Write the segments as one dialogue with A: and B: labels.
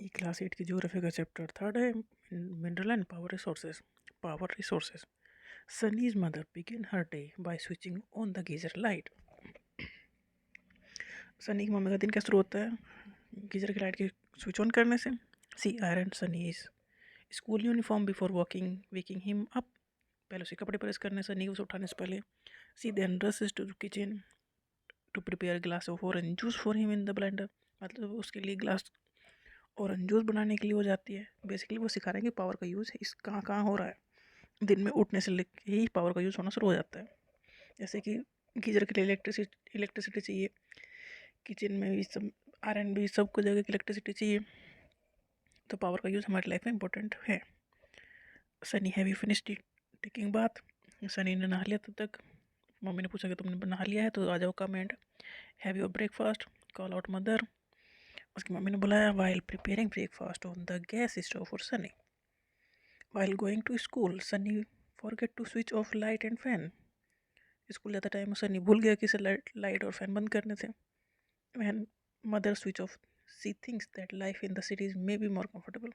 A: ये क्लास 8 की ज्योग्राफी का चैप्टर थर्ड है, mineral and power resources. Power resources. Sunny's mother begin her day by switching on the geyser light. Sunny की mummy का दिन कैसे शुरू होता है? गीजर की लाइट के स्विच ऑन करने से। See iron Sunny's school uniform before walking waking him up. पहले उसे कपड़े प्रेस करने, सनी को उसे उठाने से पहले। She then rushes to kitchen to prepare glass of orange juice for him in the blender. मतलब उसके लिए ग्लास ऑरेंज जूस बनाने के लिए हो जाती है। बेसिकली वो सिखा रहे हैं कि पावर का यूज़ इस कहाँ कहाँ हो रहा है। दिन में उठने से लेके ही पावर का यूज़ होना शुरू हो जाता है। जैसे कि गीजर के लिए इलेक्ट्रिसिटी चाहिए, किचन में भी सब, आयरन भी, सबको जगह की इलेक्ट्रिसिटी चाहिए। तो पावर का यूज़ हमारी लाइफ में इंपॉर्टेंट है। Sunny have you finish taking bath. Sunny ने नहा लिया तब तक। मम्मी ने पूछा कि तुमने नहा लिया है तो आ जाओ comment. Have your breakfast, call out mother. उसकी मम्मी ने बुलाया while preparing breakfast on the gas stove for Sunny. While going to school, Sunny forget to switch off light and fan. School जाता टाइम सनी भूल गया कि इसे लाइट और fan बंद करने थे। When mother switch off, she thinks that life in the cities may be more comfortable.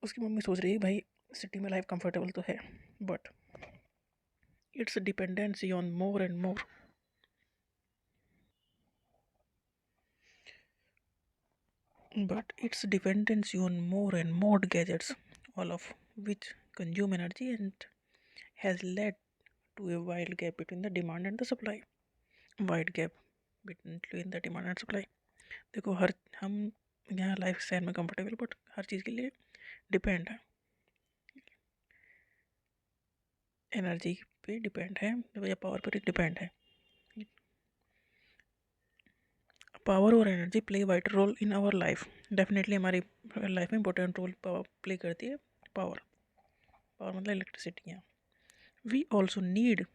A: उसकी मम्मी सोच रही है भाई सिटी में लाइफ कंफर्टेबल तो है, but it's dependency on more and more. But its dependency on more and more gadgets, all of which consume energy and has led to a wide gap between the demand and the supply. Wide gap between the demand and supply. देखो हर हम यहाँ life style में comfortable, but हर चीज़ के लिए depend है, energy पे depend है या पावर पर डिपेंड है। पावर और energy play vital role in our life. Definitely हमारी लाइफ में इंपॉर्टेंट रोल प्ले करती है पावर। पावर मतलब इलेक्ट्रिसिटी है। We also need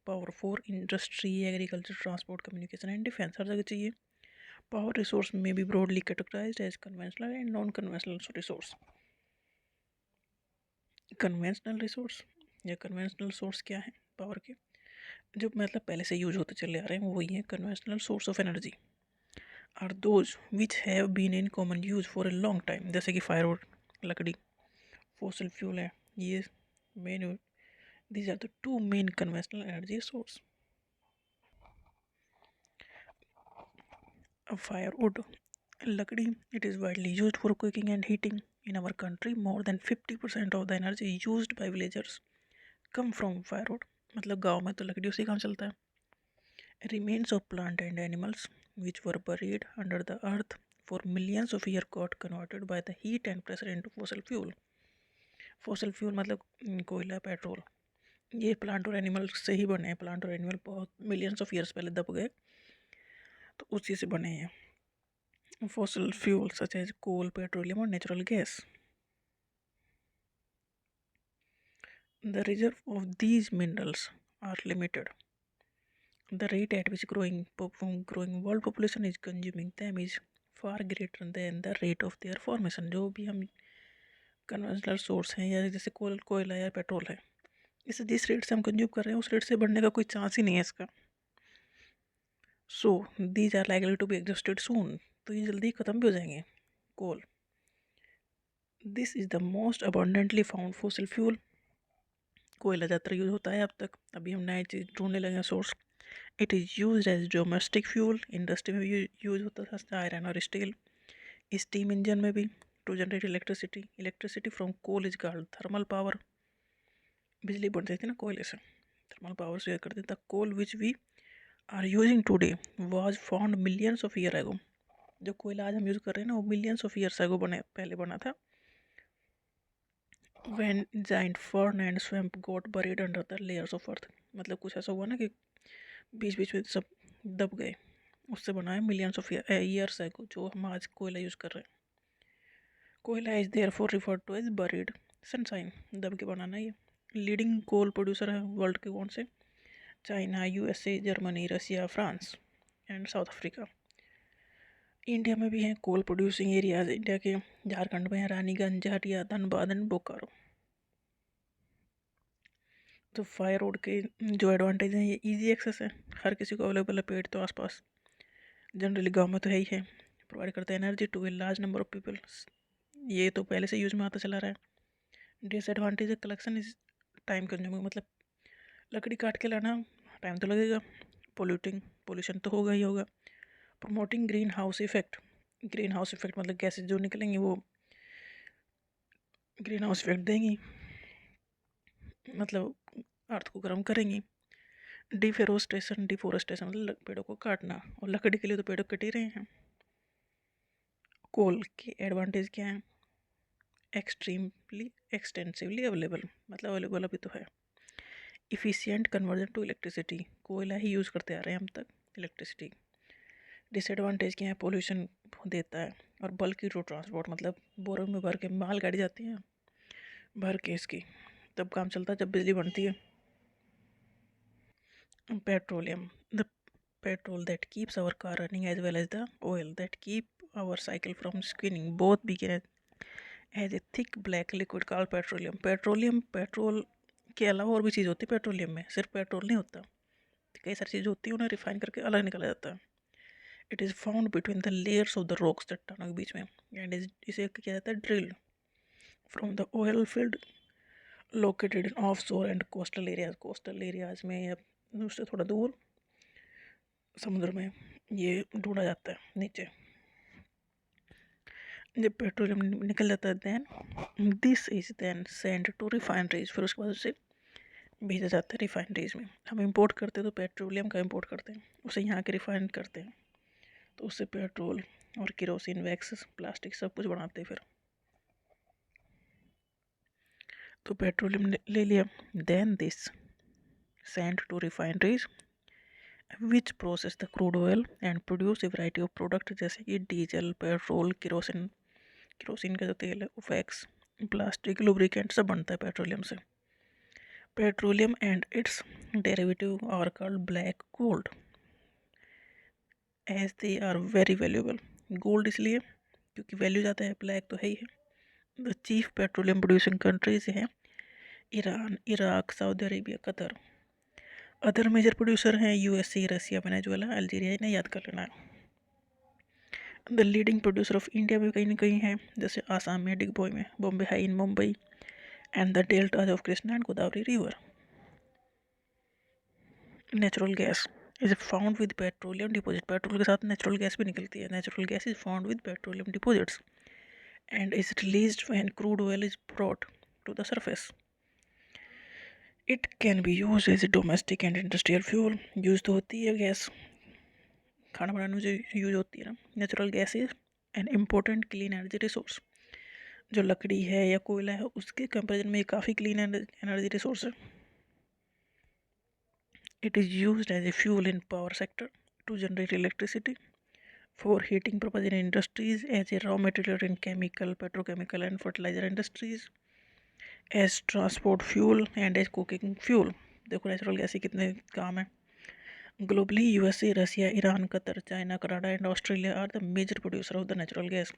A: power for industry, agriculture, transport, communication and defence. हर जगह चाहिए। Power resource may be broadly categorised as conventional and non conventional resource. Conventional resource या conventional source क्या है पावर के, जो मतलब पहले से यूज होते चले आ रहे हैं, वही है conventional source of energy. Are those which have been in common use for a long time. जैसे कि फायरवुड, लकड़ी, फॉसिल फ्यूल है, ये main, these are the two main conventional energy source. Firewood, लकड़ी, it is widely used for cooking and heating. In our country, more than 50% of the energy used by villagers come from firewood. मतलब गांव में तो लकड़ी उसी काम चलता है। Remains of plant and animals which were buried under the earth for millions of years got converted by the heat and pressure into fossil fuel. Fossil fuel मतलब कोयला, पेट्रोल, ये प्लांट और एनिमल से ही बने हैं। प्लांट और animal बहुत millions of years पहले दब गए तो उसी से बने हैं। Fossil fuels such as coal, petroleum or natural gas. The reserve of these minerals are limited. The rate at which growing world population is consuming them is far greater than the rate of their formation. जो भी हम conventional source हैं या जैसे कोयला या petrol है, इसे जिस रेट से हम कंज्यूम कर रहे हैं उस रेट से बढ़ने का कोई चांस ही नहीं है इसका। So these are likely to be exhausted soon. तो ये जल्दी ख़त्म भी हो जाएंगे। Coal, this is the most abundantly found fossil fuel. कोयला ज़्यादातर यूज़ होता है अब तक, अभी हम नए चीज़ ढूंढने लगे हैं source. It is use as domestic fuel, industry में भी यूज होता था, आयरन और स्टील। स्टीम इंजन में भी, to generate electricity. Electricity from coal is called thermal power. बिजली बनती थी ना कोयले से, थर्मल पावर से करते थे। Coal which we are using today was found millions of year ago. जो कोयला आज हम यूज़ कर रहे हैं ना, वो मिलियंस ऑफ ईयर्स एगो पहले बना था। When giant fern and swamp got buried under the layers of earth। मतलब कुछ ऐसा हुआ ना कि बीच बीच में सब दब गए, उससे बना है मिलियंस ऑफ ईयर्स एगो जो हम आज कोयला यूज़ कर रहे हैं। कोयला is there for refer to as buried sunshine. दब के बनाना ये। लीडिंग कोल प्रोड्यूसर है वर्ल्ड के कौन से? China, USA, Germany, Russia, France and South Africa. India में भी हैं कोल प्रोड्यूसिंग एरियाज। इंडिया के झारखंड में है रानीगंज, हटिया, धनबाद एंड बोकारो। तो फायरवुड के जो एडवांटेज हैं, ये इजी एक्सेस है, हर किसी को अवेलेबल है, पेड़ तो आसपास, जनरली गांव में तो है ही है। प्रोवाइड करते हैं energy to a large number of people, ये तो पहले से यूज में आता चला रहा है। Disadvantage collection is time consuming, मतलब लकड़ी काट के लाना टाइम तो लगेगा। पोल्यूशन तो होगा ही होगा। Promoting green house effect, green house effect मतलब गैसेज जो निकलेंगी वो ग्रीन हाउस इफेक्ट देंगी, मतलब अर्थ को गर्म करेंगी। डिफोरेस्टेशन मतलब पेड़ों को काटना, और लकड़ी के लिए तो पेड़ कट ही रहे हैं। कोल के एडवांटेज क्या है? एक्सट्रीमली एक्सटेंसिवली अवेलेबल, मतलब अवेलेबल अभी तो है। इफ़िशियंट कन्वर्जन टू इलेक्ट्रिसिटी, कोयला ही यूज़ करते आ रहे हैं हम तक इलेक्ट्रिसिटी। डिसएडवांटेज क्या है? पोल्यूशन देता है। और बल्की रोड ट्रांसपोर्ट, मतलब बोरों में भर के माल गाड़ी जाती है भर के इसकी, तब काम चलता है जब बिजली बनती है। Petroleum, the petrol that keeps our car running as well as the oil that keep our cycle from spinning both begin as a thick black liquid called petroleum. Petrol के अलावा और भी चीज़ होती है पेट्रोलियम में, सिर्फ पेट्रोल नहीं होता, कई सारी चीज़ होती है, उन्हें रिफाइन करके अलग निकाला जाता है। It is found between the layers of the rocks, चट्टानों के बीच में, एंड इसे किया जाता है drill from the oil field located in of शोर एंड कोस्टल एरियाज में या उससे थोड़ा दूर समुद्र में ये ढूंढा जाता है नीचे। जब पेट्रोलियम निकल जाता है then this is then send to refineries, फिर उसके बाद उसे भेजा जाता है रिफाइनरीज में। हम इंपोर्ट करते हैं तो पेट्रोलियम का इंपोर्ट करते हैं, उसे यहाँ के रिफाइन करते हैं, तो उससे पेट्रोल और केरोसिन, वैक्स, प्लास्टिक सब कुछ बनाते हैं फिर। तो पेट्रोलियम ले लिया, then this send to refineries which process the crude oil and produce a variety of product, जैसे कि डीजल, पेट्रोल, केरोसिन का जो तेल है, वैक्स, प्लास्टिक, लुब्रिकेंट सब बनता है पेट्रोलियम से। Petroleum and its derivative are called black gold as they are very valuable. Gold इसलिए क्योंकि वैल्यू ज़्यादा है, ब्लैक तो है ही है। The chief petroleum producing countries हैं Iran, Iraq, Saudi Arabia, Qatar. Other major producer हैं यूएसए, रसिया, वेनेजुएला, अल्जीरिया, इन्हें याद कर लेना है। The leading producer of India भी कहीं ना कहीं है, जैसे आसाम में डिगबोई में, Bombay High in Mumbai, and the deltas of Krishna and Godavari river. Natural gas is found with petroleum deposit, petrol के साथ नेचुरल गैस भी निकलती है। Natural gas is found with petroleum deposits and is released when crude oil is brought to the surface. It can be use as a domestic and industrial fuel, use तो होती है gas, खाना बनाने में जो यूज होती है ना। Natural gas is an important clean energy resource, जो लकड़ी है या कोयला है उसके कंपेरिजन में ये काफ़ी क्लीन एनर्जी रिसोर्स है। It is used as a fuel in power sector to generate electricity, for heating purpose in industries, as a raw material in chemical, petrochemical and fertiliser industries, as transport fuel and as cooking fuel. देखो natural gas के कितने काम है। Globally USA, Russia, Iran, Qatar, China, Canada and Australia are the major producer of the natural gas.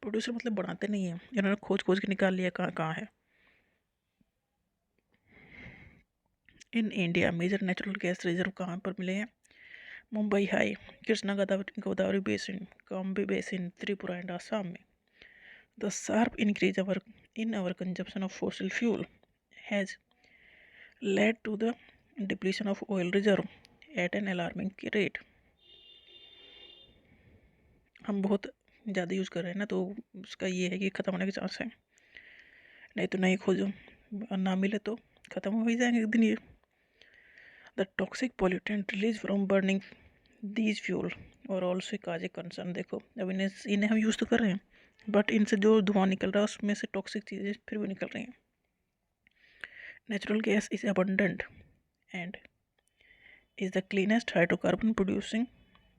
A: Producer मतलब बनाते नहीं हैं, इन्होंने खोज खोज के निकाल लिया कहाँ कहाँ है। In India major natural gas reserve कहाँ पर मिले हैं? Mumbai High, Krishna Godavari basin, Cambay basin, Tripura and Assam में। The sharp increase in our consumption of fossil fuel has led to the depletion of oil reserve at an alarming rate. हम बहुत ज़्यादा use कर रहे हैं ना, तो उसका ये है कि ख़त्म होने के चांस है, नहीं तो नहीं खोजो, ना मिले तो ख़त्म हो ही जाएंगे एक दिन ये। The toxic pollutant release from burning these fuel और ऑल्सो काज ए कंसर्न। देखो अब इन्हें हम यूज़ तो कर रहे हैं, बट इनसे जो धुआं निकल रहा है उसमें से टॉक्सिक चीज़ें फिर भी निकल रही हैं। Natural gas is abundant and is the cleanest hydrocarbon, producing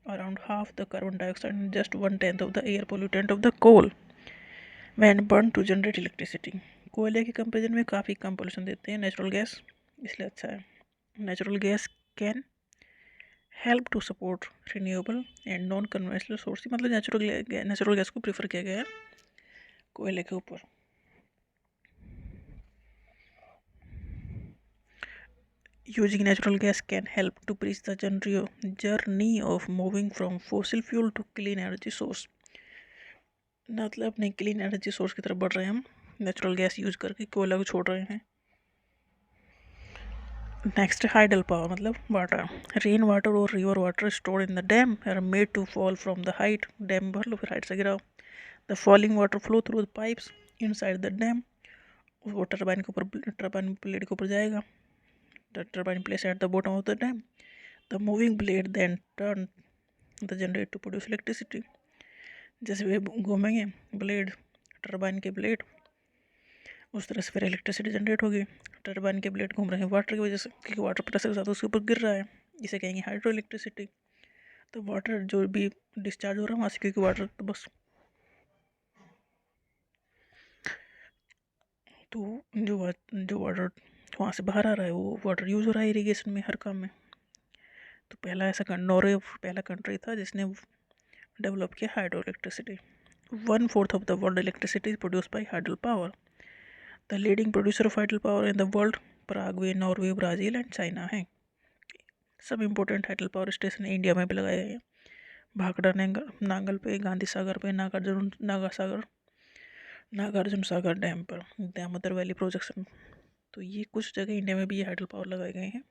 A: around half the carbon dioxide and just 1/10 of the air pollutant of the coal when burned to generate electricity. कोयले के कंपेरिजन में काफ़ी कम पोल्यूशन देते हैं natural gas, इसलिए अच्छा है। Natural gas can help to support renewable and non conventional source, मतलब नेचुरल गैस को प्रीफर किया गया है कोयले के ऊपर। Using natural gas can help to bridge the journey of moving from fossil fuel to clean energy source. मतलब अपने क्लीन एनर्जी सोर्स की तरफ बढ़ रहे हैं हम, नेचुरल गैस यूज करके कोयला को छोड़ रहे हैं। नेक्स्ट हाइडल पावर मतलब वाटर। रेन वाटर और river water stored in the dam are made to fall from the height. Dam भर लो फिर हाइट से गिराओ। The falling water flow through the pipes inside the dam. वो turbine के ऊपर, टरबाइन ब्लेड के ऊपर जाएगा। The turbine place at the bottom of the dam. The moving blade then turn the generate to produce electricity. जैसे वे घूमेंगे blade, turbine के blade, उस तरह से फिर इलेक्ट्रिसिटी जनरेट होगी। टरबाइन के ब्लेड घूम रहे हैं वाटर की वजह से, क्योंकि वाटर प्रेशर के साथ उसके ऊपर गिर रहा है, इसे कहेंगे हाइड्रो इलेक्ट्रिसिटी। तो वाटर जो भी डिस्चार्ज हो रहा है वहाँ से, क्योंकि वाटर तो बस, तो जो वाटर वहाँ से बाहर आ रहा है वो वाटर यूज़ हो रहा है इरीगेशन में, हर काम में। तो पहला ऐसा नॉर्वे पहला कंट्री था जिसने डेवलप किया hydro electricity. 1/4 of the world electricity is produced by hydro power. The leading producer of hydro power in the world Paraguay, Norway, Brazil and China है। सब important hydel power station India में भी लगाए गए हैं। भाखड़ा नांगल पे, गांधी सागर पे, नागार्जुन सागर डैम पर, दामोदर वैली प्रोजेक्शन। तो ये कुछ जगह इंडिया में भी ये हाइडल पावर लगाए गए हैं।